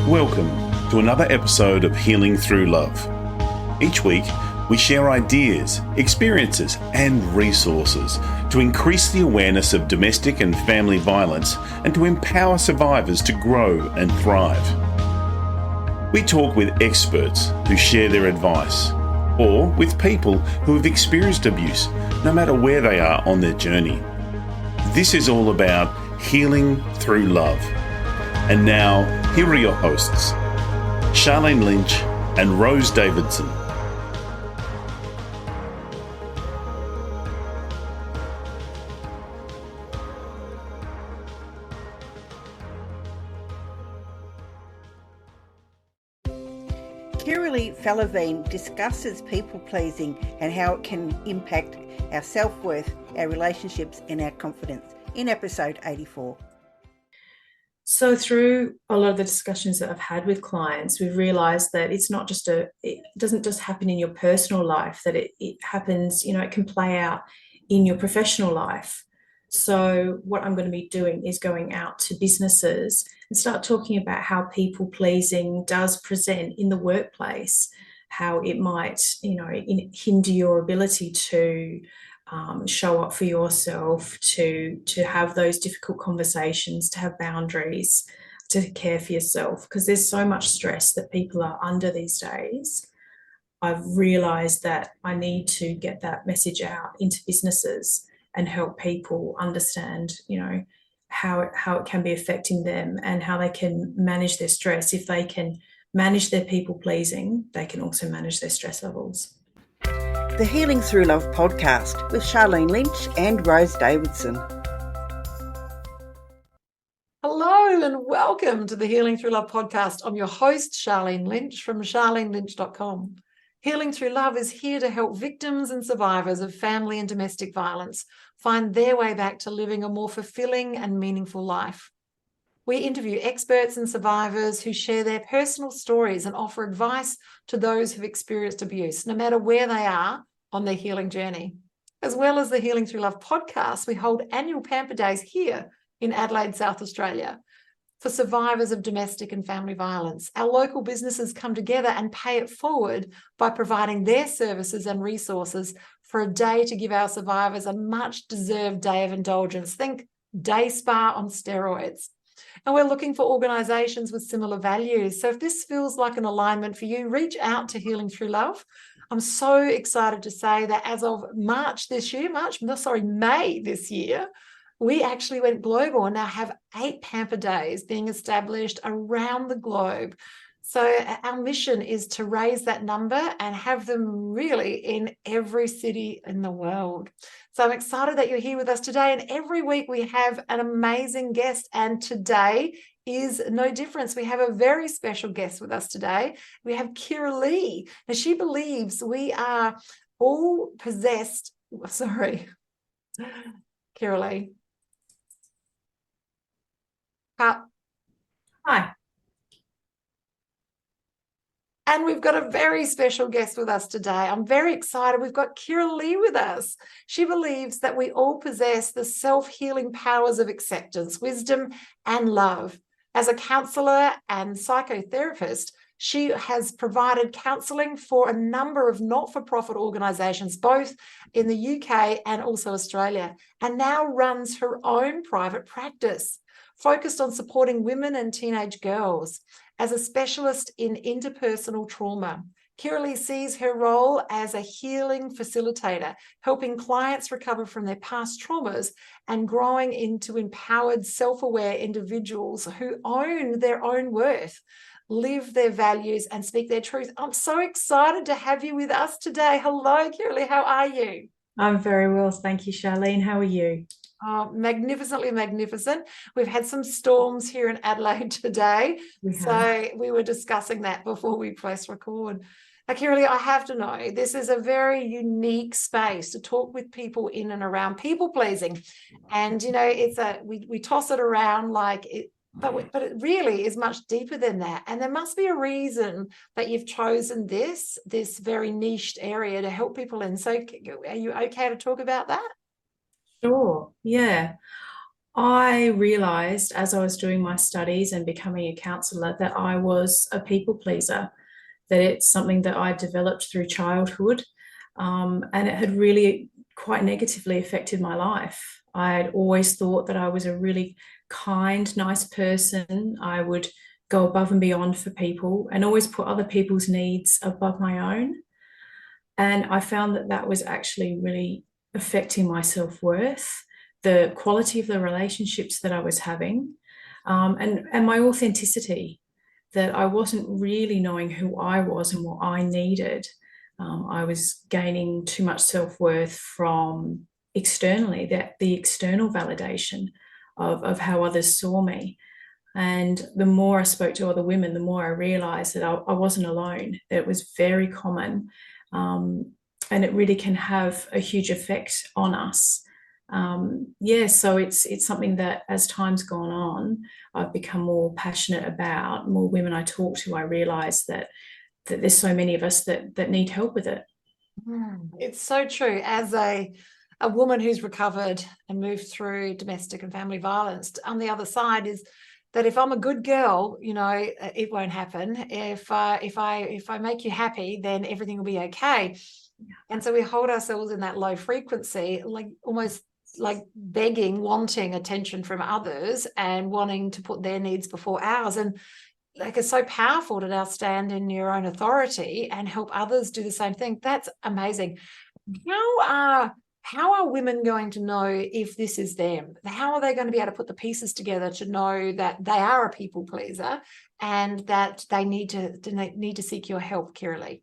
Welcome to another episode of Healing Through Love. Each week, we share ideas, experiences, and resources to increase the awareness of domestic and family violence and to empower survivors to grow and thrive. We talk with experts who share their advice, or with people who have experienced abuse, no matter where they are on their journey. This is all about healing through love. And now, here are your hosts, Sharlene Lynch and Rose Davidson. Sharlene discusses people-pleasing and how it can impact our self-worth, our relationships and our confidence in episode 84. So through a lot of the discussions that I've had with clients, we've realised that it's not just it doesn't just happen in your personal life, that it happens, it can play out in your professional life. So what I'm going to be doing is going out to businesses and start talking about how people pleasing does present in the workplace, how it might, hinder your ability to show up for yourself, to have those difficult conversations, to have boundaries, to care for yourself, because there's so much stress that people are under these days. I've realised that I need to get that message out into businesses and help people understand, how it can be affecting them and how they can manage their stress. If they can manage their people pleasing, they can also manage their stress levels. The Healing Through Love podcast with Sharlene Lynch and Rose Davidson. Hello and welcome to the Healing Through Love podcast. I'm your host, Sharlene Lynch from charlenelynch.com. Healing Through Love is here to help victims and survivors of family and domestic violence find their way back to living a more fulfilling and meaningful life. We interview experts and survivors who share their personal stories and offer advice to those who've experienced abuse, no matter where they are on their healing journey. As well as the Healing Through Love podcast, we hold annual Pamper Days here in Adelaide, South Australia, for survivors of domestic and family violence. Our local businesses come together and pay it forward by providing their services and resources for a day to give our survivors a much-deserved day of indulgence. Think day spa on steroids. And we're looking for organisations with similar values. So if this feels like an alignment for you, reach out to Healing Through Love. I'm so excited to say that as of May this year, we actually went global and now have 8 Pamper Days being established around the globe. So our mission is to raise that number and have them really in every city in the world. So I'm excited that you're here with us today. And every week we have an amazing guest. And today is no difference. We have a very special guest with us today. We have Kira Lee. Now she believes we are all possessed. Sorry, Kira Lee. Hi. And we've got a very special guest with us today. I'm very excited. We've got Kira Lee with us. She believes that we all possess the self-healing powers of acceptance, wisdom, and love. As a counsellor and psychotherapist, she has provided counselling for a number of not-for-profit organisations, both in the UK and also Australia, and now runs her own private practice, focused on supporting women and teenage girls. As a specialist in interpersonal trauma, Kira Lee sees her role as a healing facilitator, helping clients recover from their past traumas and growing into empowered, self-aware individuals who own their own worth, live their values and speak their truth. I'm so excited to have you with us today. Hello, Kira Lee. How are you? I'm very well. Thank you, Sharlene. How are you? Magnificently magnificent. We've had some storms here in Adelaide today. So we were discussing that before we press record. Kira Lee, I have to know, this is a very unique space to talk with people in and around people pleasing. And, it's we toss it around like it, but it really is much deeper than that. And there must be a reason that you've chosen this very niched area to help people in. So are you okay to talk about that? Sure. Yeah. I realized as I was doing my studies and becoming a counselor that I was a people pleaser, that it's something that I developed through childhood, and it had really quite negatively affected my life. I had always thought that I was a really kind, nice person. I would go above and beyond for people and always put other people's needs above my own. And I found that that was actually really affecting my self-worth, the quality of the relationships that I was having, and my authenticity, that I wasn't really knowing who I was and what I needed. I was gaining too much self-worth from externally, that the external validation of how others saw me. And the more I spoke to other women, the more I realized that I wasn't alone, that it was very common. And it really can have a huge effect on us. So it's something that as time's gone on, I've become more passionate about. More women I talk to, I realize that there's so many of us that need help with it. It's so true. As a woman who's recovered and moved through domestic and family violence, on the other side is that if I'm a good girl, it won't happen. If I make you happy, then everything will be okay. And so we hold ourselves in that low frequency, like almost like begging, wanting attention from others and wanting to put their needs before ours. And like, it's so powerful to now stand in your own authority and help others do the same thing. That's amazing. How are women going to know if this is them? How are they going to be able to put the pieces together to know that they are a people pleaser and that they need to seek your help, Kiralee?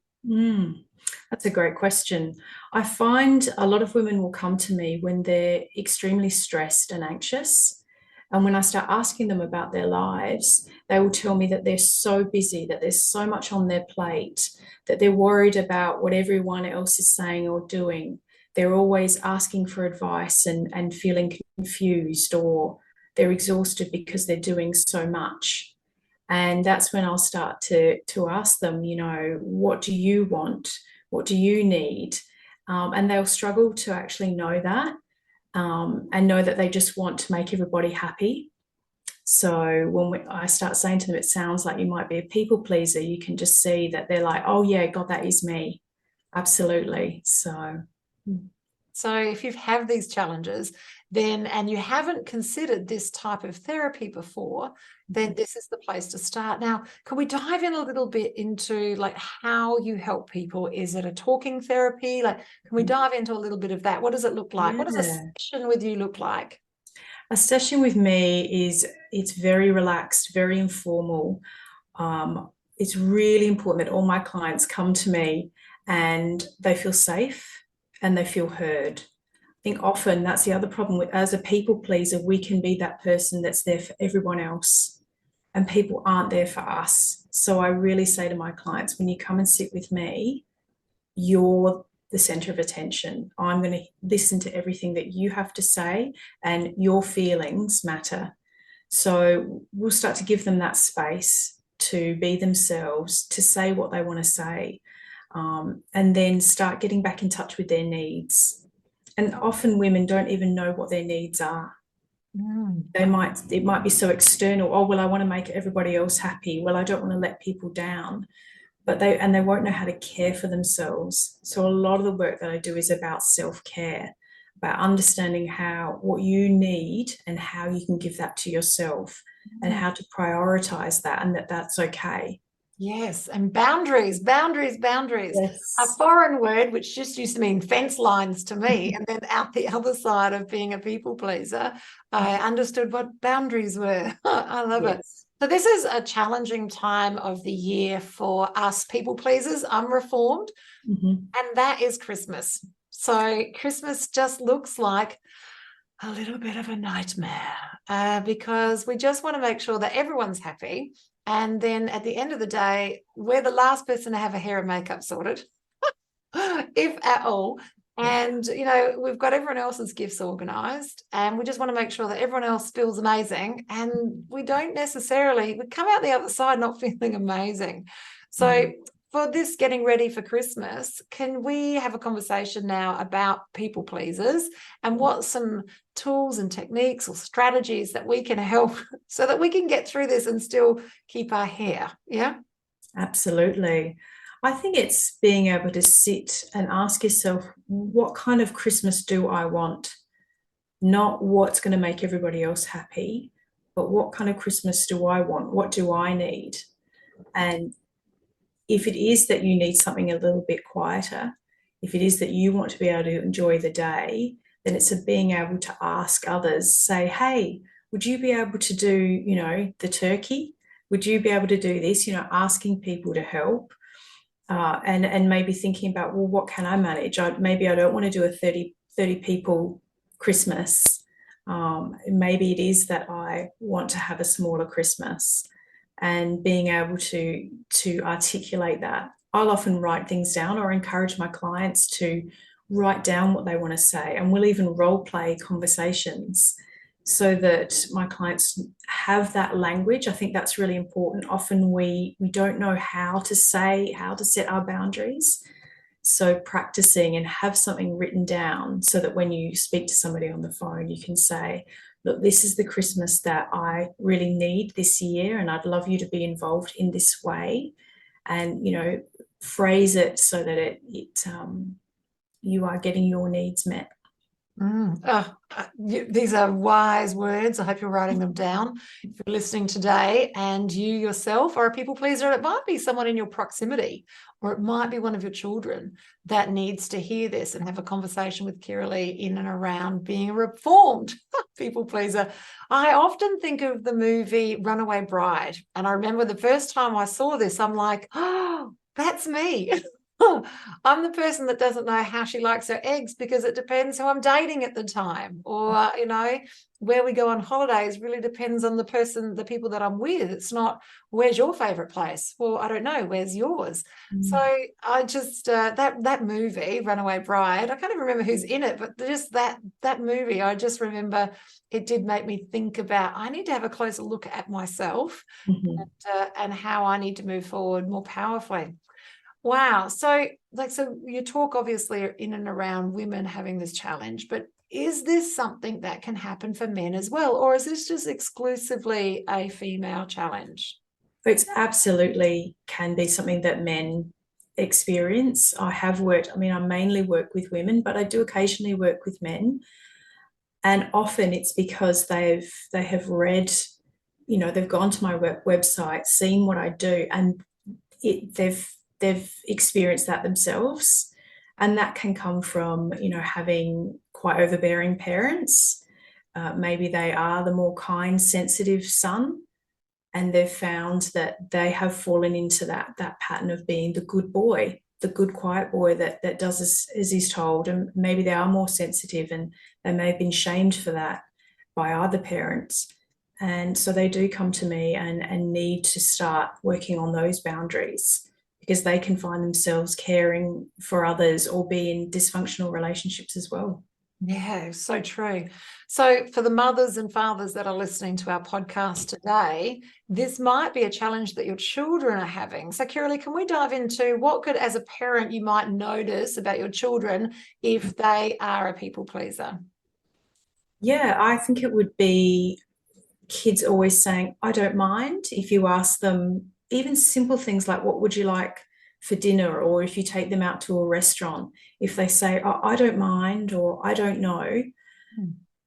That's a great question. I find a lot of women will come to me when they're extremely stressed and anxious. And when I start asking them about their lives, they will tell me that they're so busy, that there's so much on their plate, that they're worried about what everyone else is saying or doing. They're always asking for advice and feeling confused, or they're exhausted because they're doing so much. And that's when I'll start to ask them, what do you want? What do you need? And they'll struggle to actually know that, and know that they just want to make everybody happy. So when I start saying to them, it sounds like you might be a people pleaser, you can just see that they're like, oh yeah, God, that is me. Absolutely. So if you have these challenges, then, and you haven't considered this type of therapy before, then this is the place to start. Now, can we dive in a little bit into like how you help people? Is it a talking therapy? Like, can we dive into a little bit of that? What does it look like? What does a session with you look like? A session with me it's very relaxed, very informal. It's really important that all my clients come to me and they feel safe and they feel heard. I think often that's the other problem with, as a people pleaser, we can be that person that's there for everyone else and people aren't there for us. So I really say to my clients, when you come and sit with me, you're the center of attention. I'm going to listen to everything that you have to say and your feelings matter. So we'll start to give them that space to be themselves, to say what they want to say, and then start getting back in touch with their needs. And often women don't even know what their needs are. It might be so external. Oh, well, I want to make everybody else happy. Well, I don't want to let people down. But they won't know how to care for themselves. So a lot of the work that I do is about self-care, about understanding what you need and how you can give that to yourself, and how to prioritize that, and that's okay. Yes, and boundaries. Yes. A foreign word which just used to mean fence lines to me, and then out the other side of being a people pleaser, I understood what boundaries were. I love it. So this is a challenging time of the year for us people pleasers, unreformed, and that is Christmas. So Christmas just looks like a little bit of a nightmare, because we just want to make sure that everyone's happy. And then at the end of the day, we're the last person to have a hair and makeup sorted, if at all. And, we've got everyone else's gifts organised, and we just want to make sure that everyone else feels amazing. And we come out the other side not feeling amazing. So for this getting ready for Christmas, can we have a conversation now about people pleasers and what some tools and techniques or strategies that we can help so that we can get through this and still keep our hair? Yeah. Absolutely. I think it's being able to sit and ask yourself, what kind of Christmas do I want? Not what's going to make everybody else happy, but what kind of Christmas do I want? What do I need? And if it is that you need something a little bit quieter, if it is that you want to be able to enjoy the day, then it's being able to ask others, say, hey, would you be able to do, the turkey? Would you be able to do this? Asking people to help. And maybe thinking about, well, what can I manage? Maybe I don't want to do a 30 people Christmas. Maybe it is that I want to have a smaller Christmas, and being able to articulate that. I'll often write things down or encourage my clients to write down what they want to say, and we'll even role play conversations so that my clients have that language. I think that's really important. Often we don't know how to set our boundaries. So practicing and have something written down so that when you speak to somebody on the phone, you can say, look, this is the Christmas that I really need this year, and I'd love you to be involved in this way. And, phrase it so that you are getting your needs met. These are wise words. I hope you're writing them down. If you're listening today and you yourself are a people pleaser, it might be someone in your proximity, or it might be one of your children that needs to hear this and have a conversation with Kiralee in and around being a reformed people pleaser. I often think of the movie Runaway Bride, and I remember the first time I saw this, I'm like, oh, that's me. I'm the person that doesn't know how she likes her eggs because it depends who I'm dating at the time, or where we go on holidays really depends on the people that I'm with. It's not, where's your favorite place? Well, I don't know, where's yours? So I just that movie Runaway Bride, I can't even remember who's in it, but just that movie, I just remember it did make me think about, I need to have a closer look at myself and how I need to move forward more powerfully. Wow. So you talk obviously in and around women having this challenge, but is this something that can happen for men as well? Or is this just exclusively a female challenge? It's absolutely can be something that men experience. I mainly work with women, but I do occasionally work with men. And often it's because they have read, they've gone to my website, seen what I do, and they've experienced that themselves. And that can come from, having quite overbearing parents. Maybe they are the more kind, sensitive son, and they've found that they have fallen into that pattern of being the good boy, the good, quiet boy that does as he's told. And maybe they are more sensitive, and they may have been shamed for that by other parents. And so they do come to me and need to start working on those boundaries, because they can find themselves caring for others or be in dysfunctional relationships as well. Yeah, so true. So for the mothers and fathers that are listening to our podcast today, this might be a challenge that your children are having. So Kiralee, can we dive into what could, as a parent, you might notice about your children if they are a people pleaser? Yeah, I think it would be kids always saying, I don't mind, if you ask them even simple things like, what would you like for dinner? Or if you take them out to a restaurant, if they say, oh, I don't mind, or I don't know,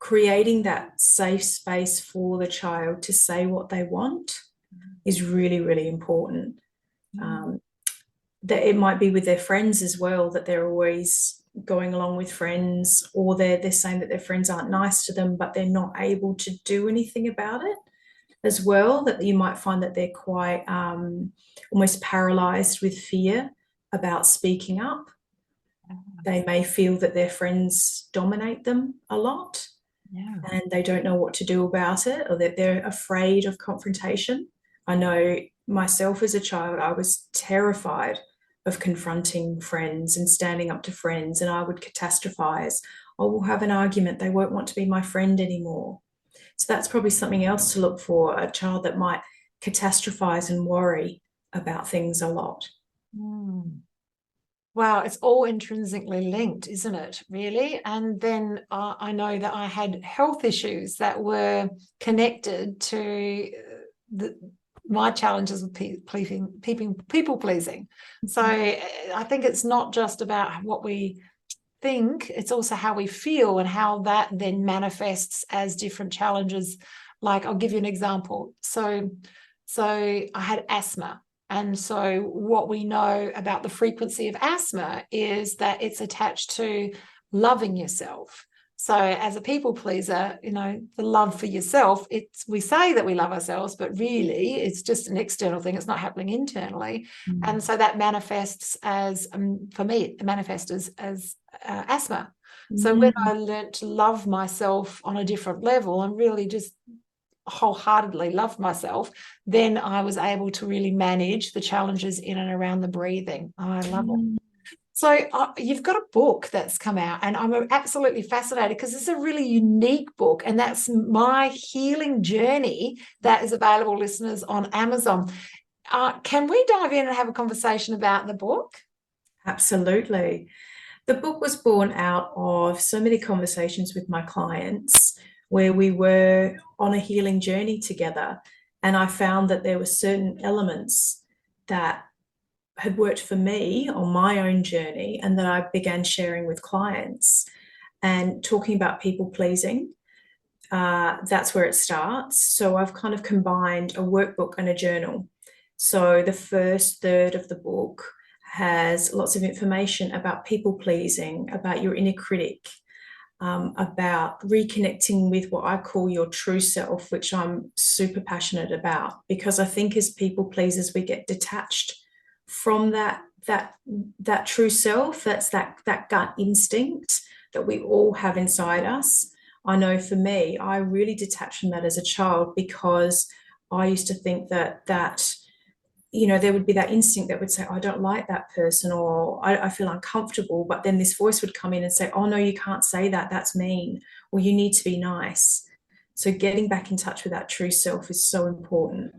creating that safe space for the child to say what they want is really, really important. That it might be with their friends as well, that they're always going along with friends, or they're saying that their friends aren't nice to them, but they're not able to do anything about it as well, that you might find that they're quite almost paralyzed with fear about speaking up. They may feel that their friends dominate them a lot, and they don't know what to do about it, or that they're afraid of confrontation. I know myself as a child, I was terrified of confronting friends and standing up to friends, and I would catastrophize. Oh, we'll have an argument, they won't want to be my friend anymore. So that's probably something else to look for, a child that might catastrophize and worry about things a lot. Wow, it's all intrinsically linked, isn't it, really? And then I know that I had health issues that were connected to my challenges with people pleasing. So I think it's not just about what we think, it's also how we feel and how that then manifests as different challenges. Like, I'll give you an example. So I had asthma. And so what we know about the frequency of asthma is that it's attached to loving yourself. So as a people pleaser, the love for yourself, we say that we love ourselves, but really it's just an external thing. It's not happening internally. And so that manifests as, for me, it manifests as asthma. So when I learned to love myself on a different level and really just wholeheartedly loved myself, then I was able to really manage the challenges in and around the breathing. I love it. So you've got a book that's come out, and I'm absolutely fascinated because it's a really unique book, and that's My Healing Journey, that is available, listeners, on Amazon. Can we dive in and have a conversation about the book? Absolutely. The book was born out of so many conversations with my clients where we were on a healing journey together. And I found that there were certain elements that had worked for me on my own journey and that I began sharing with clients. And talking about people pleasing, that's where it starts. So I've kind of combined a workbook and a journal. So the first third of the book has lots of information about people pleasing, about your inner critic, about reconnecting with what I call your true self, which I'm super passionate about, because I think as people pleasers, we get detached from that true self. That's that gut instinct that we all have inside us. I know for me, I really detached from that as a child because I used to think that there would be that instinct that would say, I don't like that person, or I feel uncomfortable. But then this voice would come in and say, oh, no, you can't say that. That's mean. Or you need to be nice. So getting back in touch with that true self is so important.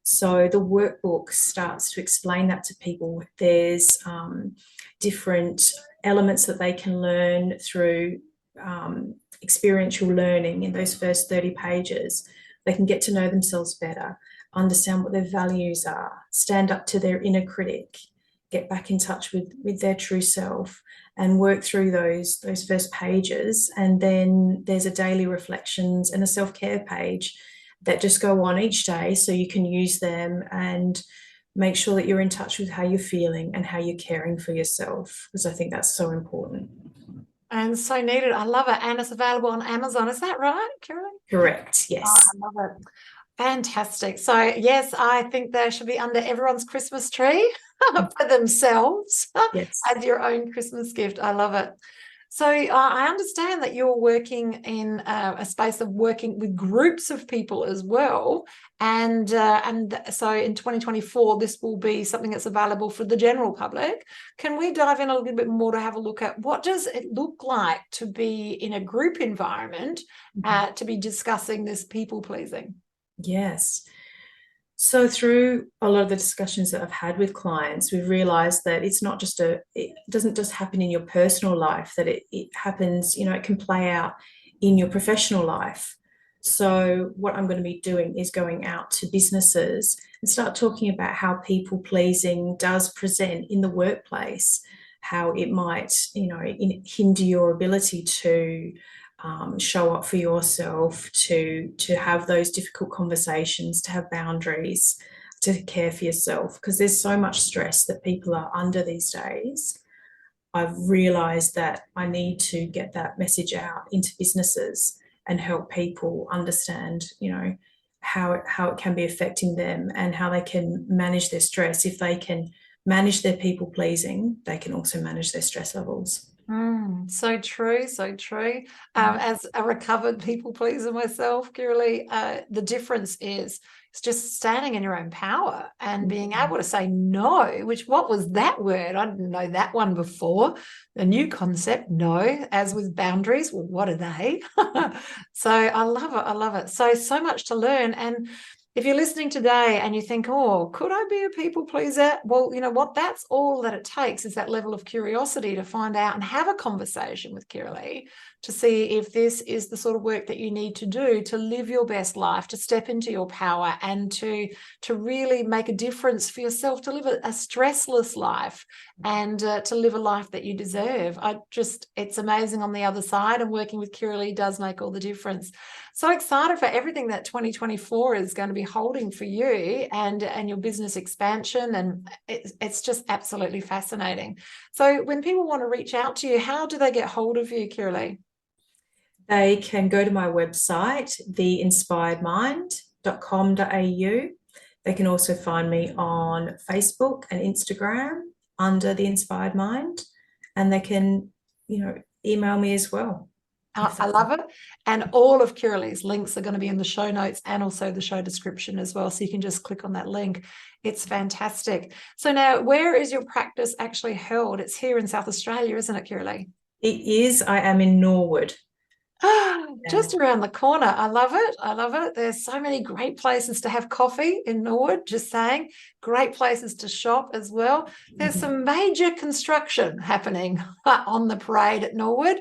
So the workbook starts to explain that to people. There's different elements that they can learn through experiential learning in those first 30 pages. They can get to know themselves better, understand what their values are, stand up to their inner critic, get back in touch with their true self, and work through those first pages. And then there's a daily reflections and a self-care page that just go on each day, so you can use them and make sure that you're in touch with how you're feeling and how you're caring for yourself, because I think that's so important. And so needed. I love it. And it's available on Amazon. Is that right, Caroline? Correct, yes. Oh, I love it. Fantastic. So yes, I think they should be under everyone's Christmas tree for themselves. Yes. As your own Christmas gift. I love it. So I understand that you're working in a space of working with groups of people as well. And so in 2024, this will be something that's available for the general public. Can we dive in a little bit more to have a look at what does it look like to be in a group environment, to be discussing this people pleasing? Yes. So through a lot of the discussions that I've had with clients, we've realized that it's not just it doesn't just happen in your personal life, that it happens, it can play out in your professional life. So what I'm going to be doing is going out to businesses and start talking about how people pleasing does present in the workplace, how it might, hinder your ability to show up for yourself, to have those difficult conversations, to have boundaries, to care for yourself, because there's so much stress that people are under these days. I've realized that I need to get that message out into businesses and help people understand, how it can be affecting them and how they can manage their stress. If they can manage their people pleasing, they can also manage their stress levels. So true, so true. As a recovered people pleaser myself, Kirli, the difference is it's just standing in your own power and being able to say no, what was that word? I didn't know that one before. A new concept, no, as with boundaries, well, what are they? So I love it. So much to learn. And If you're listening today and you think, oh, could I be a people pleaser? Well, you know what? That's all that it takes, is that level of curiosity to find out and have a conversation with Kiralee to see if this is the sort of work that you need to do to live your best life, to step into your power, and to really make a difference for yourself, to live a stressless life, and to live a life that you deserve. It's amazing on the other side, and working with Kiralee does make all the difference. So excited for everything that 2024 is going to be holding for you and your business expansion, and it's just absolutely fascinating. So when people want to reach out to you, how do they get hold of you, Kiralee? They can go to my website, theinspiredmind.com.au. They can also find me on Facebook and Instagram under The Inspired Mind, and they can, email me as well. I love it. And all of Kiralee's links are going to be in the show notes and also the show description as well. So you can just click on that link. It's fantastic. So now, where is your practice actually held? It's here in South Australia, isn't it, Kiralee? It is. I am in Norwood. Just around the corner. I love it. I love it. There's so many great places to have coffee in Norwood, just saying. Great places to shop as well. There's some major construction happening on the parade at Norwood.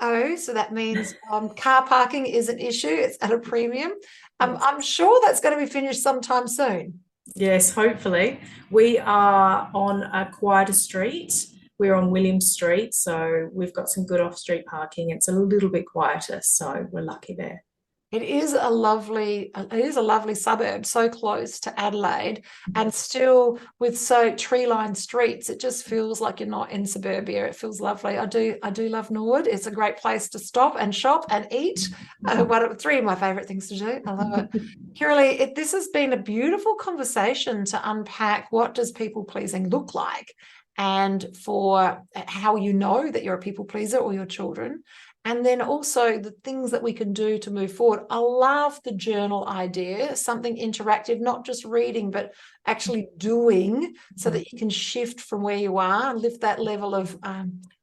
Oh, so that means car parking is an issue. It's at a premium. I'm sure that's going to be finished sometime soon. Yes, hopefully. We are on a quieter street. We're on William Street, so we've got some good off-street parking. It's a little bit quieter, so we're lucky there. It is a lovely suburb, so close to Adelaide, and still with so tree-lined streets, it just feels like you're not in suburbia. It feels lovely. I do love Norwood. It's a great place to stop and shop and eat. Three of my favourite things to do. I love it. Kiralee, this has been a beautiful conversation to unpack what does people-pleasing look like, and for how you know that you're a people pleaser or your children. And then also the things that we can do to move forward. I love the journal idea, something interactive, not just reading, but actually doing, so that you can shift from where you are and lift that level of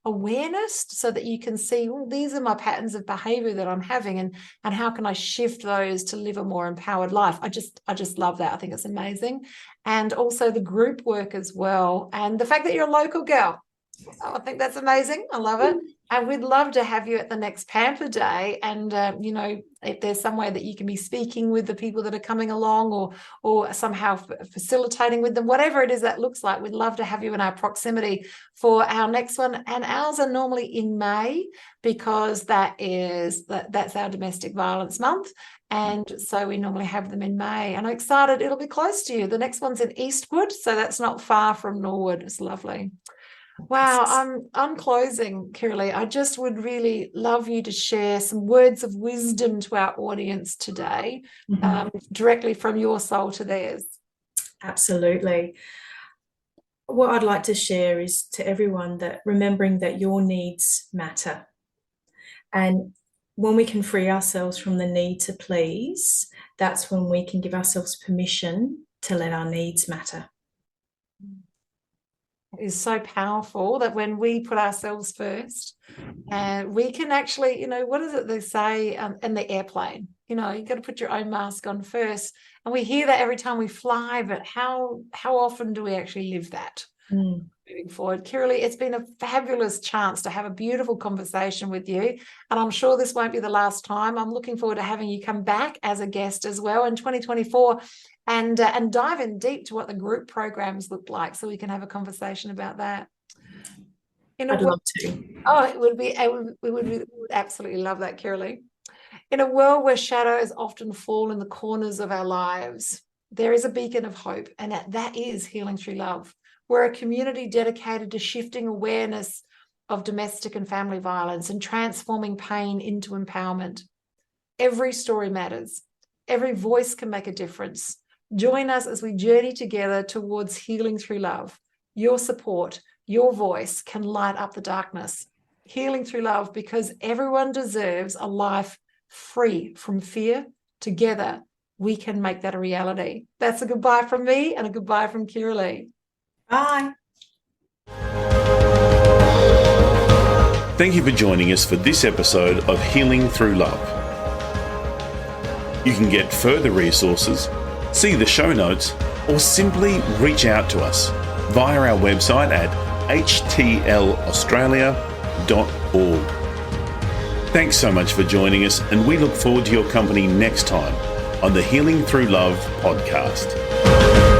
awareness, so that you can see, well, these are my patterns of behavior that I'm having, and how can I shift those to live a more empowered life. I just love that. I think it's amazing. And also the group work as well. And the fact that you're a local girl, I think that's amazing. I love it. And we'd love to have you at the next Pamper Day. And, if there's some way that you can be speaking with the people that are coming along, or somehow facilitating with them, whatever it is that looks like, we'd love to have you in our proximity for our next one. And ours are normally in May, because that's our domestic violence month. And so we normally have them in May. And I'm excited. It'll be close to you. The next one's in Eastwood, so that's not far from Norwood. It's lovely. Wow, I'm closing, Kiralee. I just would really love you to share some words of wisdom to our audience today, directly from your soul to theirs. Absolutely. What I'd like to share is to everyone that remembering that your needs matter. And when we can free ourselves from the need to please, that's when we can give ourselves permission to let our needs matter. Is so powerful that when we put ourselves first, we can actually, what is it they say in the airplane? You've got to put your own mask on first. And we hear that every time we fly, but how often do we actually live that? Moving forward. Kiralee, it's been a fabulous chance to have a beautiful conversation with you, and I'm sure this won't be the last time. I'm looking forward to having you come back as a guest as well in 2024, and dive in deep to what the group programs look like, so we can have a conversation about that. I'd love to. Oh, we would absolutely love that, Kiralee. In a world where shadows often fall in the corners of our lives, there is a beacon of hope, and that is Healing Through Love. We're a community dedicated to shifting awareness of domestic and family violence and transforming pain into empowerment. Every story matters. Every voice can make a difference. Join us as we journey together towards healing through love. Your support, your voice can light up the darkness. Healing through love, because everyone deserves a life free from fear. Together, we can make that a reality. That's a goodbye from me and a goodbye from Kiralee. Bye. Thank you for joining us for this episode of Healing Through Love. You can get further resources, see the show notes, or simply reach out to us via our website at htlaustralia.org. Thanks so much for joining us, and we look forward to your company next time on the Healing Through Love podcast.